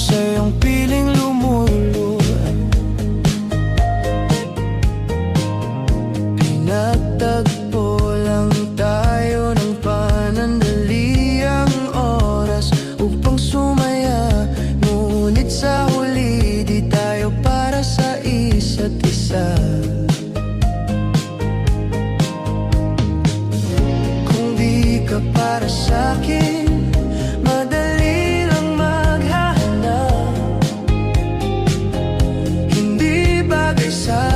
sa iyong piling lumuluan. Pinagtagpo lang tayo ng panandaliang oras upang sumaya, ngunit sa huli di tayo para sa isa't isa. Kung di ka para sa'kin, madali lang maghahanap. Hindi bagay sa